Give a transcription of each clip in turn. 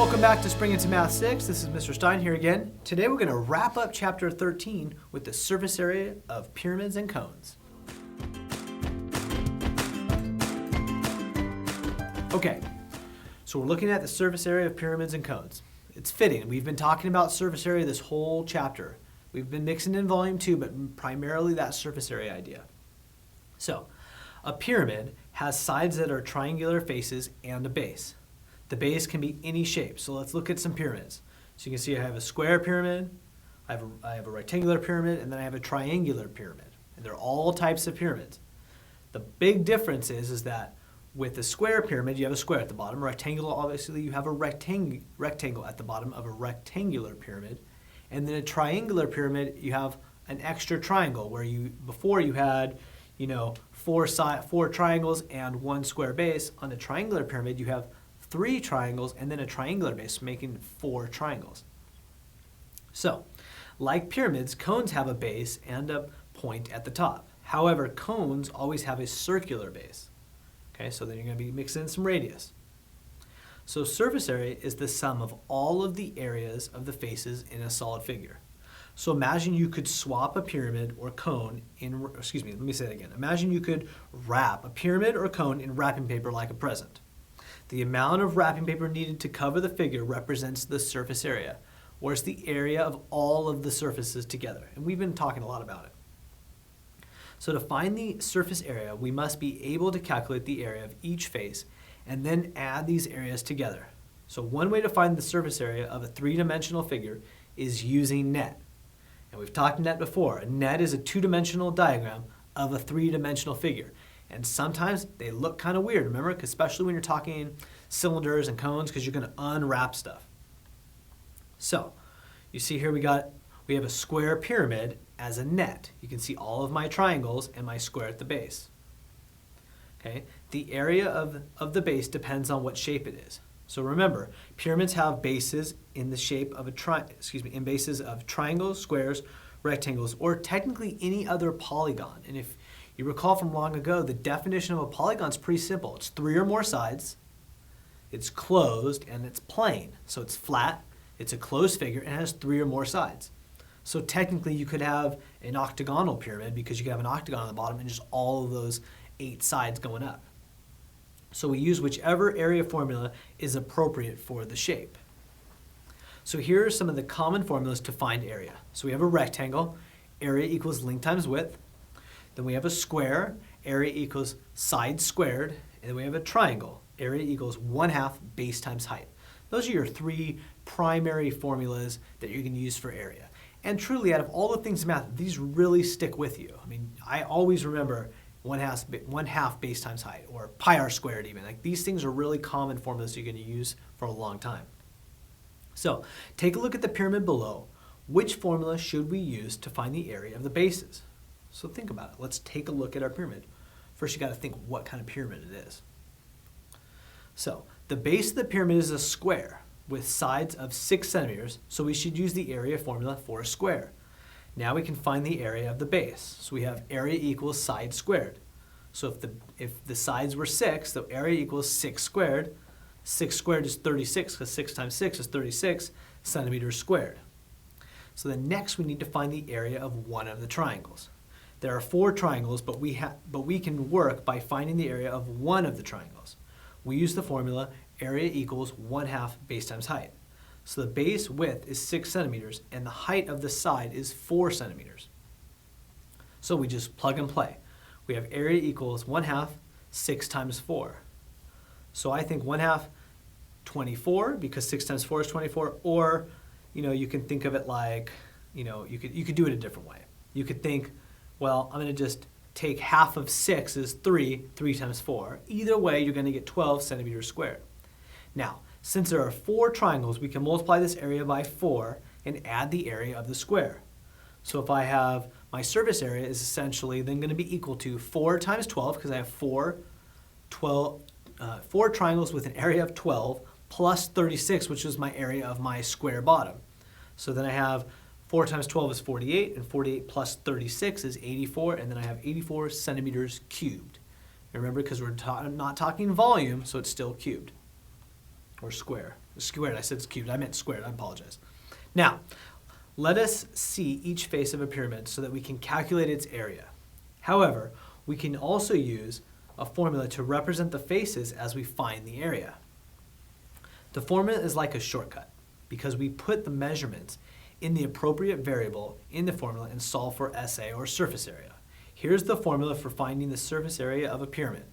welcome back to Spring Into Math 6. This is Mr. Stein here again. Today we're going to wrap up Chapter 13 with the surface area of pyramids and cones. Okay, so we're looking at the surface area of pyramids and cones. It's fitting. We've been talking about surface area this whole chapter. We've been mixing in volume 2, but primarily that surface area idea. So, a pyramid has sides that are triangular faces and a base. The base can be any shape. So let's look at some pyramids. So you can see I have a square pyramid, I have a rectangular pyramid, and then I have a triangular pyramid. And they're all types of pyramids. The big difference is that with a square pyramid, you have a square at the bottom. Rectangular, obviously, you have a rectangle at the bottom of a rectangular pyramid. And then a triangular pyramid, you have an extra triangle where before you had, four triangles and one square base. On a triangular pyramid, you have 3 triangles and then a triangular base, making 4 triangles. So, like pyramids, cones have a base and a point at the top. However, cones always have a circular base. Okay, so then you're going to be mixing in some radius. So surface area is the sum of all of the areas of the faces in a solid figure. So imagine you could swap a pyramid or cone Imagine you could wrap a pyramid or cone in wrapping paper like a present. The amount of wrapping paper needed to cover the figure represents the surface area, or it's the area of all of the surfaces together. And we've been talking a lot about it. So to find the surface area, we must be able to calculate the area of each face and then add these areas together. So one way to find the surface area of a 3-dimensional figure is using net. And we've talked net before. A net is a 2-dimensional diagram of a 3-dimensional figure. And sometimes they look kind of weird, remember? Especially when you're talking cylinders and cones, because you're going to unwrap stuff. So, you see here we have a square pyramid as a net. You can see all of my triangles and my square at the base. Okay? The area of the base depends on what shape it is. So remember, pyramids have bases in the shape of in bases of triangles, squares, rectangles, or technically any other polygon. And if you recall from long ago, the definition of a polygon is pretty simple. It's 3 or more sides, it's closed, and it's plane. So it's flat, it's a closed figure, and it has 3 or more sides. So technically you could have an octagonal pyramid because you could have an octagon on the bottom and just all of those 8 sides going up. So we use whichever area formula is appropriate for the shape. So here are some of the common formulas to find area. So we have a rectangle, area equals length times width. Then we have a square, area equals side squared. And then we have a triangle, area equals 1/2 base times height. Those are your 3 primary formulas that you can use for area. And truly, out of all the things in math, these really stick with you. I mean, I always remember 1/2 base times height, or pi r squared even. Like, these things are really common formulas you're going to use for a long time. So take a look at the pyramid below. Which formula should we use to find the area of the bases? So think about it. Let's take a look at our pyramid. First, you got to think what kind of pyramid it is. So the base of the pyramid is a square with sides of 6 centimeters, so we should use the area formula for a square. Now we can find the area of the base. So we have area equals side squared. So if the sides were 6, the area equals 6 squared. 6 squared is 36, because 6 times 6 is 36 centimeters squared. So then next we need to find the area of one of the triangles. There are 4 triangles, but we can work by finding the area of one of the triangles. We use the formula area equals 1/2 base times height. So the base width is 6 centimeters, and the height of the side is 4 centimeters. So we just plug and play. We have area equals 1/2 6 times 4. So I think 1/2 24, because 6 times 4 is 24, or you can think of it like, you could do it a different way. You could think, well, I'm going to just take half of 6 is 3 times 4. Either way, you're going to get 12 centimeters squared. Now, since there are 4 triangles, we can multiply this area by 4 and add the area of the square. So if I have my surface area is essentially then going to be equal to 4 times 12, because I have 4 triangles with an area of 12 plus 36, which is my area of my square bottom. So then I have 4 times 12 is 48, and 48 plus 36 is 84, and then I have 84 centimeters cubed. And remember, because we're not talking volume, so it's still cubed or square. Squared, I said cubed, I meant squared, I apologize. Now, let us see each face of a pyramid so that we can calculate its area. However, we can also use a formula to represent the faces as we find the area. The formula is like a shortcut because we put the measurements in the appropriate variable in the formula and solve for SA, or surface area. Here's the formula for finding the surface area of a pyramid.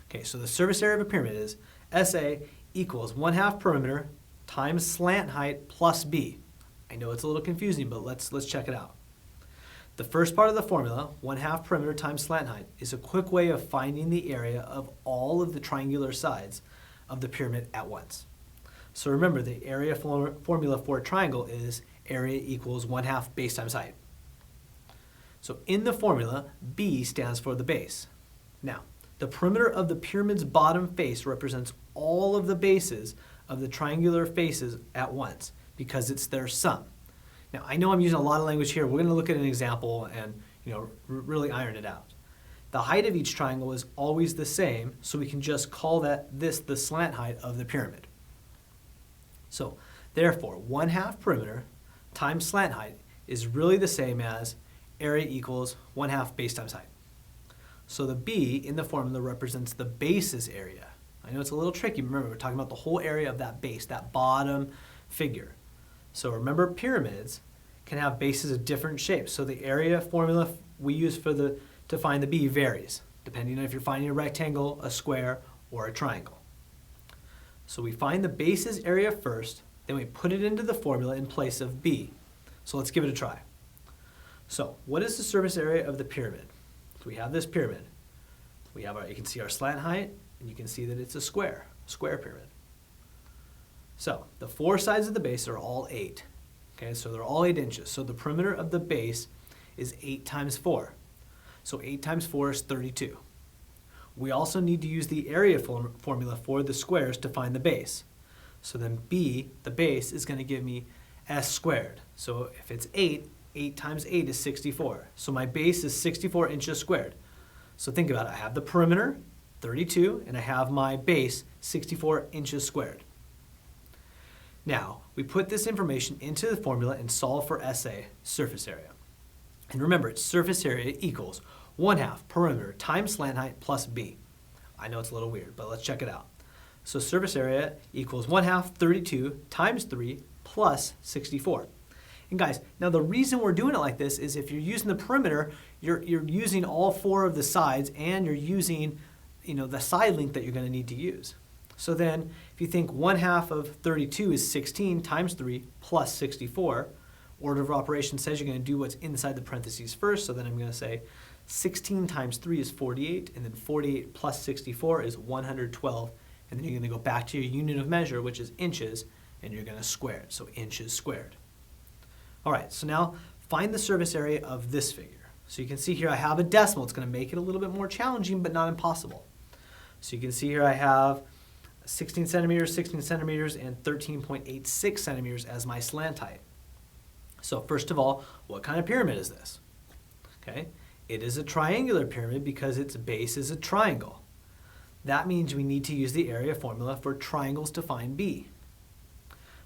Okay, so the surface area of a pyramid is SA equals 1/2 perimeter times slant height plus B. I know it's a little confusing, but let's check it out. The first part of the formula, 1/2 perimeter times slant height, is a quick way of finding the area of all of the triangular sides of the pyramid at once. So remember, the area formula for a triangle is area equals 1/2 base times height. So in the formula, B stands for the base. Now, the perimeter of the pyramid's bottom face represents all of the bases of the triangular faces at once because it's their sum. Now, I know I'm using a lot of language here. We're going to look at an example and really iron it out. The height of each triangle is always the same, so we can just call this the slant height of the pyramid. So, therefore, 1/2 perimeter times slant height is really the same as area equals 1/2 base times height. So the B in the formula represents the base's area. I know it's a little tricky. Remember, we're talking about the whole area of that base, that bottom figure. So remember, pyramids can have bases of different shapes. So the area formula we use to find the B varies, depending on if you're finding a rectangle, a square, or a triangle. So we find the base's area first, then we put it into the formula in place of B. So let's give it a try. So what is the surface area of the pyramid? So we have this pyramid. You can see our slant height, and you can see that it's a square pyramid. So the four sides of the base are all 8. Okay, so they're all 8 inches. So the perimeter of the base is 8 times 4. So 8 times 4 is 32. We also need to use the area formula for the squares to find the base. So then B, the base, is going to give me S squared. So if it's 8, 8 times 8 is 64. So my base is 64 inches squared. So think about it. I have the perimeter, 32, and I have my base, 64 inches squared. Now, we put this information into the formula and solve for SA, surface area. And remember, it's surface area equals 1/2 perimeter times slant height plus B. I know it's a little weird, but let's check it out. So surface area equals 1/2 32 times 3 plus 64. And guys, now the reason we're doing it like this is if you're using the perimeter, you're using all 4 of the sides, and you're using the side length that you're going to need to use. So then if you think 1/2 of 32 is 16 times 3 plus 64, order of operations says you're going to do what's inside the parentheses first. So then I'm going to say 16 times 3 is 48, and then 48 plus 64 is 112. And then you're going to go back to your unit of measure, which is inches, and you're going to square it. So inches squared. All right, so now find the surface area of this figure. So you can see here I have a decimal. It's going to make it a little bit more challenging, but not impossible. So you can see here I have 16 centimeters, and 13.86 centimeters as my slant height. So first of all, what kind of pyramid is this? Okay, it is a triangular pyramid because its base is a triangle. That means we need to use the area formula for triangles to find B.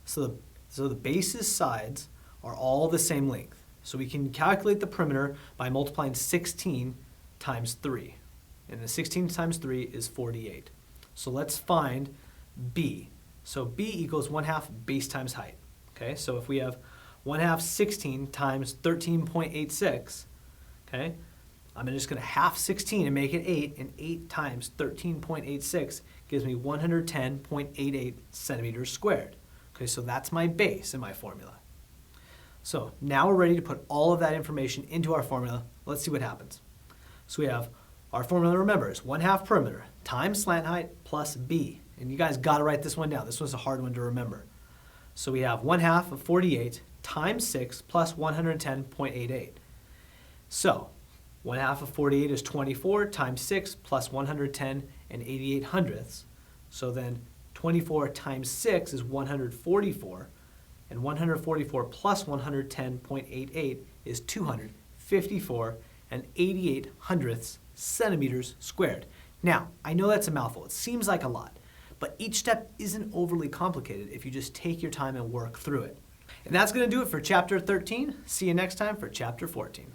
So the base's sides are all the same length. So we can calculate the perimeter by multiplying 16 times 3. And the 16 times 3 is 48. So let's find B. So B equals 1/2 base times height. Okay, so if we have 1/2 16 times 13.86, okay, I'm just going to half 16 and make it 8, and 8 times 13.86 gives me 110.88 centimeters squared. Okay, so that's my base in my formula. So now we're ready to put all of that information into our formula. Let's see what happens. So we have our formula, remember, is 1/2 perimeter times slant height plus B. And you guys got to write this one down. This one's a hard one to remember. So we have 1/2 of 48 times 6 plus 110.88. So 1/2 of 48 is 24 times 6 plus 110 and 88 hundredths. So then 24 times 6 is 144. And 144 plus 110.88 is 254 and 88 hundredths centimeters squared. Now, I know that's a mouthful. It seems like a lot. but each step isn't overly complicated if you just take your time and work through it. And that's going to do it for Chapter 13. See you next time for Chapter 14.